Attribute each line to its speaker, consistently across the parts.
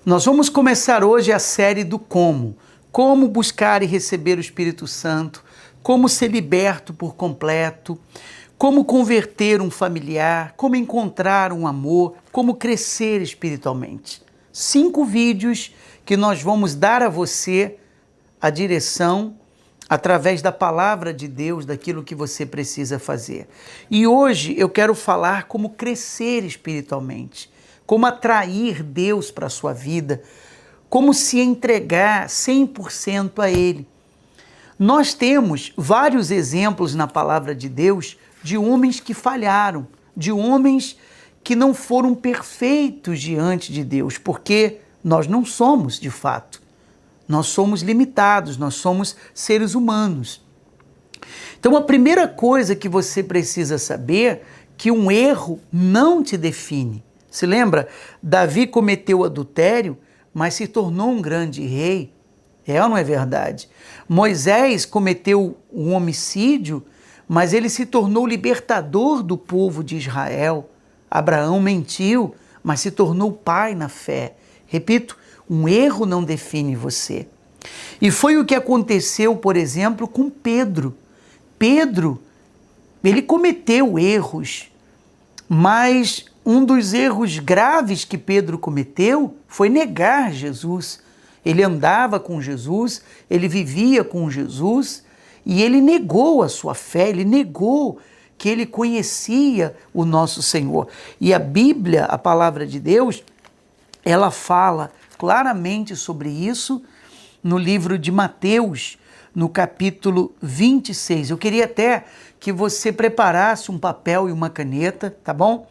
Speaker 1: Nós vamos começar hoje a série do como. Como buscar e receber o Espírito Santo, como ser liberto por completo, como converter um familiar, como encontrar um amor, como crescer espiritualmente. 5 vídeos que nós vamos dar a você a direção através da palavra de Deus, daquilo que você precisa fazer. E hoje eu quero falar como crescer espiritualmente, como atrair Deus para a sua vida, como se entregar 100% a Ele. Nós temos vários exemplos na palavra de Deus de homens que falharam, de homens que não foram perfeitos diante de Deus, porque nós não somos de fato. Nós somos limitados, nós somos seres humanos. Então a primeira coisa que você precisa saber é que um erro não te define. Se lembra? Davi cometeu adultério, mas se tornou um grande rei. É ou não é verdade? Moisés cometeu um homicídio, mas ele se tornou libertador do povo de Israel. Abraão mentiu, mas se tornou pai na fé. Repito, um erro não define você. E foi o que aconteceu, por exemplo, com Pedro. Pedro, ele cometeu erros, mas um dos erros graves que Pedro cometeu foi negar Jesus. Ele andava com Jesus, ele vivia com Jesus e ele negou a sua fé, ele negou que ele conhecia o nosso Senhor. E a Bíblia, a palavra de Deus, ela fala claramente sobre isso no livro de Mateus, no capítulo 26. Eu queria até que você preparasse um papel e uma caneta, tá bom?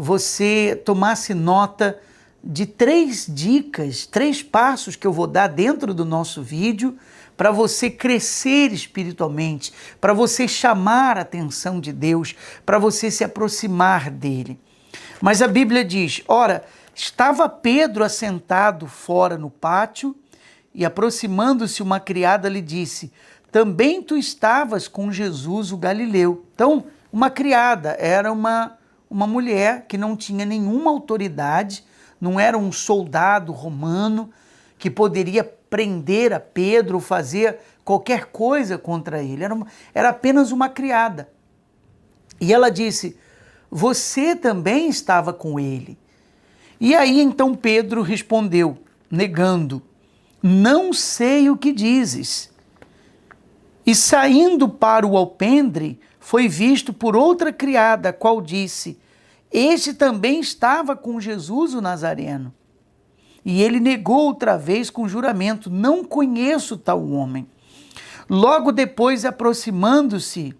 Speaker 1: Você tomasse nota de 3 dicas, 3 passos que eu vou dar dentro do nosso vídeo para você crescer espiritualmente, para você chamar a atenção de Deus, para você se aproximar dele. Mas a Bíblia diz, ora, estava Pedro assentado fora no pátio e aproximando-se uma criada lhe disse, também tu estavas com Jesus o Galileu. Então, uma criada era uma mulher que não tinha nenhuma autoridade, não era um soldado romano que poderia prender a Pedro, fazer qualquer coisa contra ele. Era apenas uma criada. E ela disse, você também estava com ele. E aí então Pedro respondeu, negando, não sei o que dizes. E saindo para o alpendre, foi visto por outra criada, a qual disse, este também estava com Jesus o Nazareno. E ele negou outra vez com juramento, não conheço tal homem. Logo depois, aproximando-se,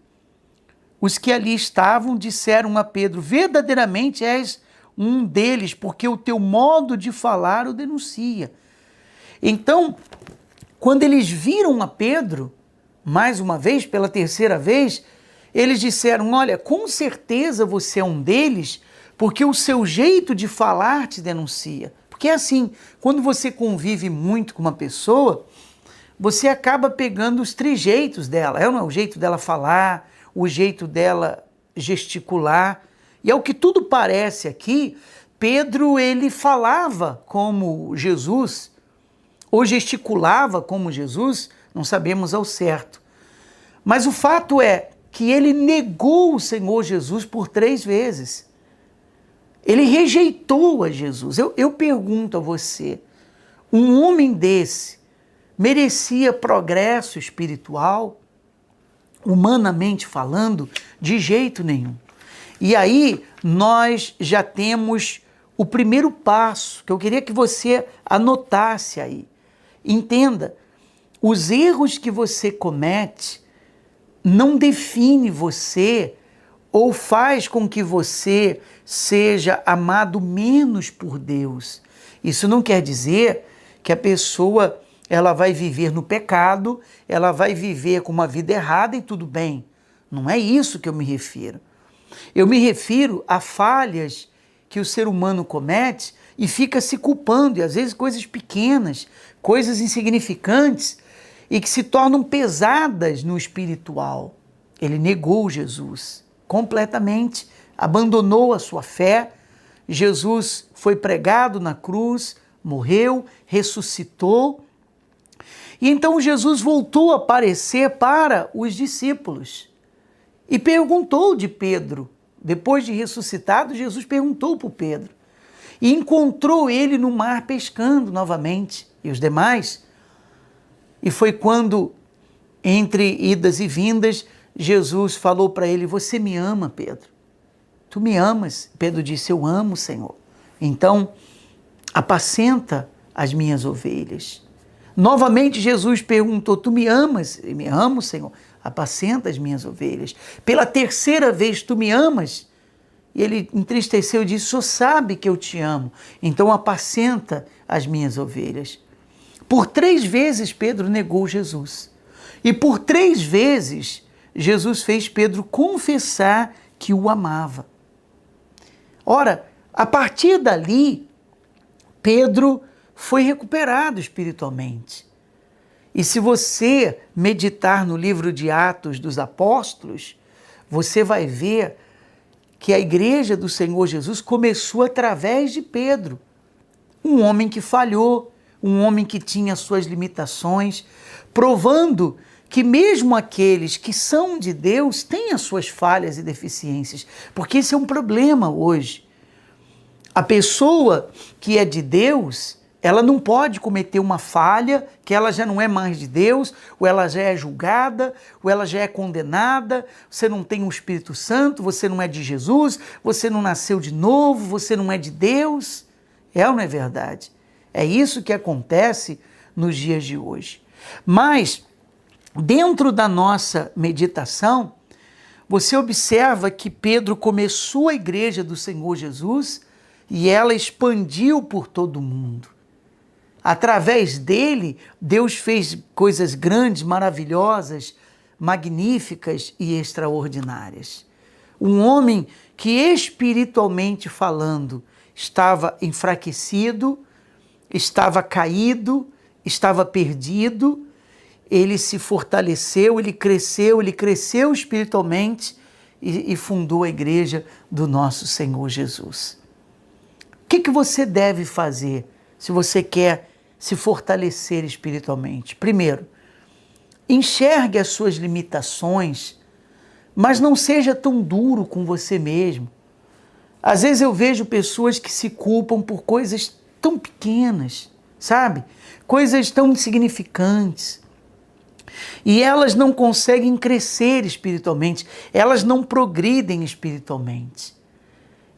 Speaker 1: os que ali estavam disseram a Pedro, verdadeiramente és um deles, porque o teu modo de falar o denuncia. Então, quando eles viram a Pedro, mais uma vez, pela terceira vez, eles disseram, olha, com certeza você é um deles, porque o seu jeito de falar te denuncia. Porque é assim, quando você convive muito com uma pessoa, você acaba pegando os trejeitos dela. É o jeito dela falar, o jeito dela gesticular. E ao que tudo parece aqui, Pedro, ele falava como Jesus, ou gesticulava como Jesus, não sabemos ao certo. Mas o fato é que ele negou o Senhor Jesus por 3 vezes. Ele rejeitou a Jesus. Eu pergunto a você, um homem desse merecia progresso espiritual? Humanamente falando, de jeito nenhum. E aí nós já temos o primeiro passo, que eu queria que você anotasse aí. Entenda, os erros que você comete não define você ou faz com que você seja amado menos por Deus. Isso não quer dizer que a pessoa ela vai viver no pecado, ela vai viver com uma vida errada e tudo bem. Não é isso que eu me refiro. Eu me refiro a falhas que o ser humano comete e fica se culpando, e às vezes coisas pequenas, coisas insignificantes e que se tornam pesadas no espiritual. Ele negou Jesus completamente, abandonou a sua fé. Jesus foi pregado na cruz, morreu, ressuscitou. E então Jesus voltou a aparecer para os discípulos e perguntou de Pedro. Depois de ressuscitado, Jesus perguntou para o Pedro e encontrou ele no mar pescando novamente e os demais. E foi quando, entre idas e vindas, Jesus falou para ele: você me ama, Pedro? Tu me amas? Pedro disse: eu amo, Senhor. Então, apacenta as minhas ovelhas. Novamente Jesus perguntou: tu me amas? Eu me amo, Senhor. Apacenta as minhas ovelhas. Pela terceira vez: tu me amas? E ele entristeceu e disse: o Senhor sabe que eu te amo, então apacenta as minhas ovelhas. Por 3 vezes Pedro negou Jesus. E por 3 vezes Jesus fez Pedro confessar que o amava. Ora, a partir dali, Pedro foi recuperado espiritualmente. E se você meditar no livro de Atos dos Apóstolos, você vai ver que a igreja do Senhor Jesus começou através de Pedro, um homem que falhou, um homem que tinha suas limitações, provando que mesmo aqueles que são de Deus têm as suas falhas e deficiências, porque esse é um problema hoje. A pessoa que é de Deus, ela não pode cometer uma falha, que ela já não é mais de Deus, ou ela já é julgada, ou ela já é condenada, você não tem o Espírito Santo, você não é de Jesus, você não nasceu de novo, você não é de Deus. É ou não é verdade? É isso que acontece nos dias de hoje. Mas, dentro da nossa meditação, você observa que Pedro começou a igreja do Senhor Jesus e ela expandiu por todo o mundo. Através dele, Deus fez coisas grandes, maravilhosas, magníficas e extraordinárias. Um homem que, espiritualmente falando, estava enfraquecido, estava caído, estava perdido, ele se fortaleceu, ele cresceu espiritualmente e fundou a igreja do nosso Senhor Jesus. O que você deve fazer se você quer se fortalecer espiritualmente? Primeiro, enxergue as suas limitações, mas não seja tão duro com você mesmo. Às vezes eu vejo pessoas que se culpam por coisas tão pequenas, sabe? Coisas tão insignificantes. E elas não conseguem crescer espiritualmente, elas não progridem espiritualmente.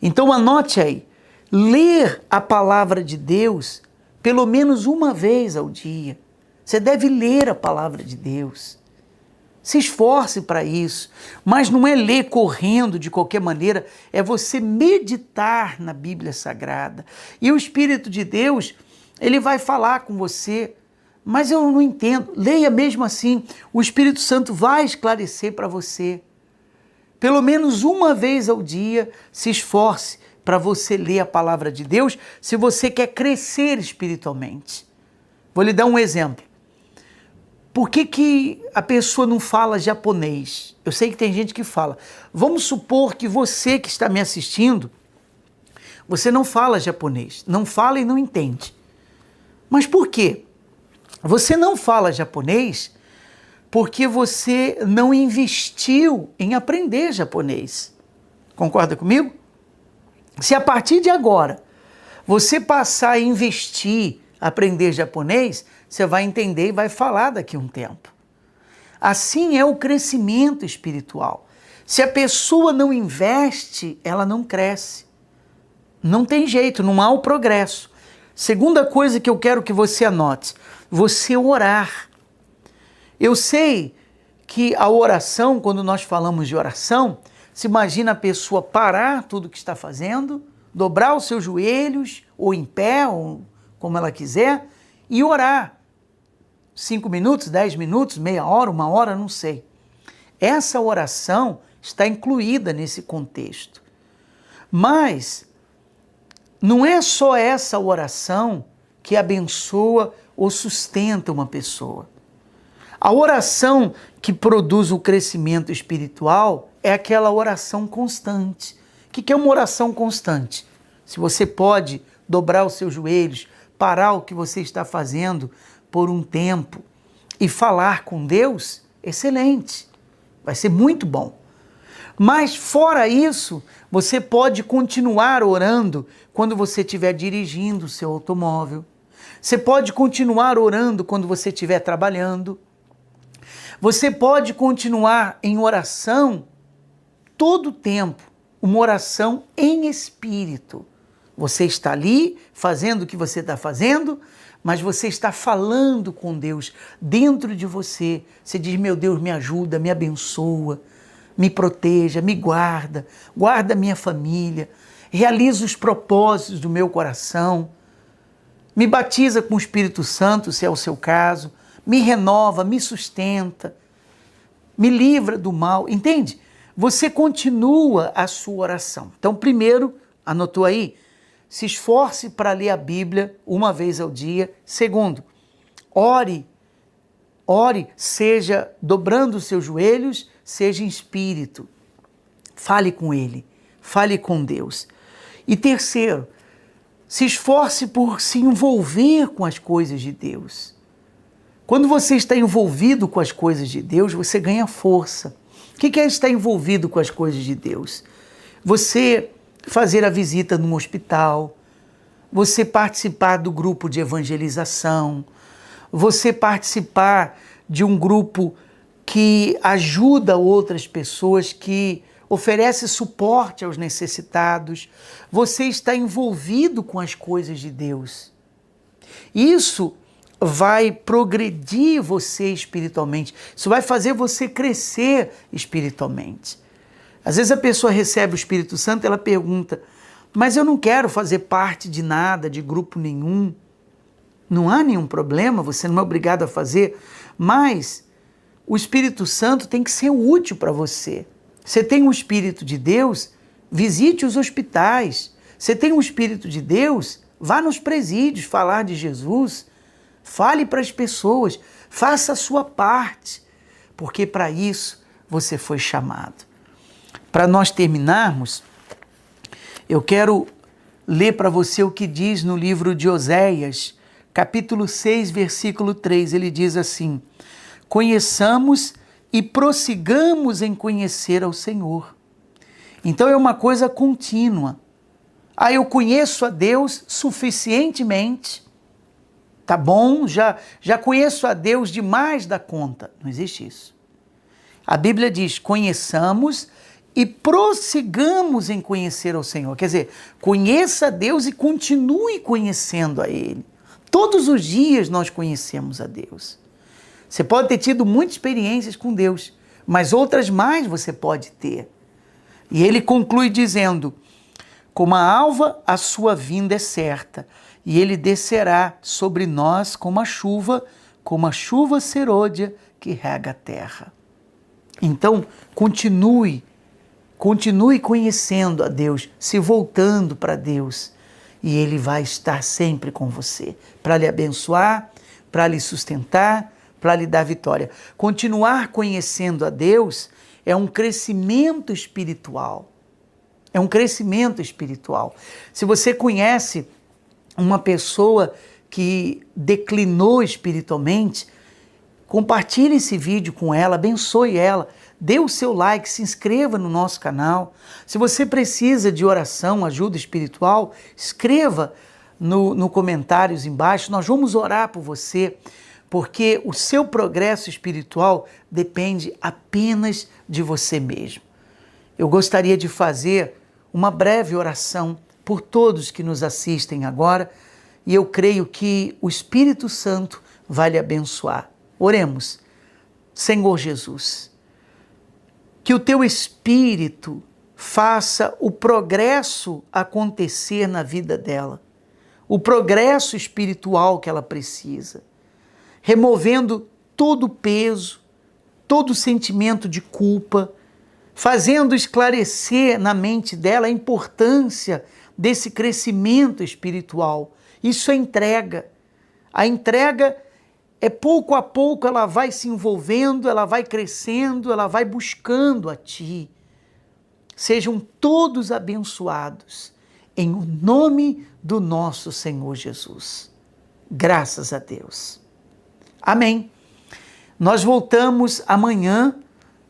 Speaker 1: Então anote aí, ler a palavra de Deus pelo menos uma vez ao dia. Você deve ler a palavra de Deus. Se esforce para isso, mas não é ler correndo de qualquer maneira, é você meditar na Bíblia Sagrada. E o Espírito de Deus, ele vai falar com você, mas eu não entendo. Leia mesmo assim, o Espírito Santo vai esclarecer para você. Pelo menos uma vez ao dia, se esforce para você ler a palavra de Deus, se você quer crescer espiritualmente. Vou lhe dar um exemplo. Por que a pessoa não fala japonês? Eu sei que tem gente que fala. Vamos supor que você que está me assistindo, você não fala japonês, não fala e não entende. Mas por quê? Você não fala japonês porque você não investiu em aprender japonês. Concorda comigo? Se a partir de agora você passar a investir, aprender japonês, você vai entender e vai falar daqui a um tempo. Assim é o crescimento espiritual. Se a pessoa não investe, ela não cresce. Não tem jeito, não há o progresso. Segunda coisa que eu quero que você anote, você orar. Eu sei que a oração, quando nós falamos de oração, se imagina a pessoa parar tudo o que está fazendo, dobrar os seus joelhos, ou em pé, ou como ela quiser, e orar. 5 minutos, 10 minutos, meia hora, 1 hora, não sei. Essa oração está incluída nesse contexto. Mas não é só essa oração que abençoa ou sustenta uma pessoa. A oração que produz o crescimento espiritual é aquela oração constante. O que é uma oração constante? Se você pode dobrar os seus joelhos, parar o que você está fazendo por um tempo e falar com Deus, excelente, vai ser muito bom. Mas fora isso, você pode continuar orando quando você estiver dirigindo o seu automóvel. Você pode continuar orando quando você estiver trabalhando. Você pode continuar em oração todo o tempo, uma oração em espírito. Você está ali fazendo o que você está fazendo, mas você está falando com Deus dentro de você. Você diz, meu Deus, me ajuda, me abençoa, me proteja, me guarda, guarda minha família, realiza os propósitos do meu coração, me batiza com o Espírito Santo, se é o seu caso, me renova, me sustenta, me livra do mal, entende? Você continua a sua oração. Então, primeiro, anotou aí? Se esforce para ler a Bíblia uma vez ao dia. Segundo, ore, seja dobrando os seus joelhos, seja em espírito. Fale com Ele, fale com Deus. E terceiro, se esforce por se envolver com as coisas de Deus. Quando você está envolvido com as coisas de Deus, você ganha força. O que é estar envolvido com as coisas de Deus? Você fazer a visita num hospital, você participar do grupo de evangelização, você participar de um grupo que ajuda outras pessoas, que oferece suporte aos necessitados. Você está envolvido com as coisas de Deus. Isso vai progredir você espiritualmente. Isso vai fazer você crescer espiritualmente. Às vezes a pessoa recebe o Espírito Santo e ela pergunta, mas eu não quero fazer parte de nada, de grupo nenhum. Não há nenhum problema, você não é obrigado a fazer, mas o Espírito Santo tem que ser útil para você. Você tem o Espírito de Deus, visite os hospitais. Você tem o Espírito de Deus, vá nos presídios falar de Jesus. Fale para as pessoas, faça a sua parte, porque para isso você foi chamado. Para nós terminarmos, eu quero ler para você o que diz no livro de Oséias, capítulo 6, versículo 3. Ele diz assim, conheçamos e prossigamos em conhecer ao Senhor. Então é uma coisa contínua. Eu conheço a Deus suficientemente, tá bom, já conheço a Deus demais da conta. Não existe isso. A Bíblia diz, conheçamos e prossigamos em conhecer ao Senhor. Quer dizer, conheça a Deus e continue conhecendo a Ele. Todos os dias nós conhecemos a Deus. Você pode ter tido muitas experiências com Deus, mas outras mais você pode ter. E ele conclui dizendo, como a alva, a sua vinda é certa, e ele descerá sobre nós como a chuva serôdia que rega a terra. Então, continue conhecendo a Deus, se voltando para Deus, e Ele vai estar sempre com você, para lhe abençoar, para lhe sustentar, para lhe dar vitória. Continuar conhecendo a Deus é um crescimento espiritual. É um crescimento espiritual. Se você conhece uma pessoa que declinou espiritualmente, compartilhe esse vídeo com ela, abençoe ela, dê o seu like, se inscreva no nosso canal. Se você precisa de oração, ajuda espiritual, escreva no comentários embaixo, nós vamos orar por você, porque o seu progresso espiritual depende apenas de você mesmo. Eu gostaria de fazer uma breve oração por todos que nos assistem agora, e eu creio que o Espírito Santo vai lhe abençoar. Oremos. Senhor Jesus, que o teu Espírito faça o progresso acontecer na vida dela, o progresso espiritual que ela precisa, removendo todo o peso, todo o sentimento de culpa, fazendo esclarecer na mente dela a importância desse crescimento espiritual. Isso é entrega. A entrega é pouco a pouco, ela vai se envolvendo, ela vai crescendo, ela vai buscando a Ti. Sejam todos abençoados, em nome do nosso Senhor Jesus. Graças a Deus. Amém. Nós voltamos amanhã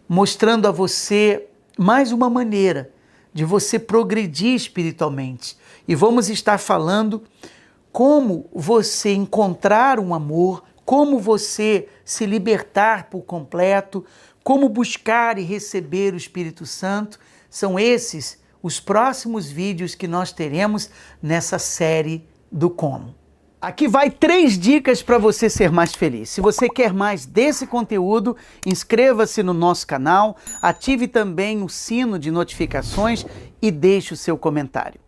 Speaker 1: mostrando a você mais uma maneira de você progredir espiritualmente. E vamos estar falando como você encontrar um amor, como você se libertar por completo, como buscar e receber o Espírito Santo. São esses os próximos vídeos que nós teremos nessa série do Como. Aqui vai 3 dicas para você ser mais feliz. Se você quer mais desse conteúdo, inscreva-se no nosso canal, ative também o sino de notificações e deixe o seu comentário.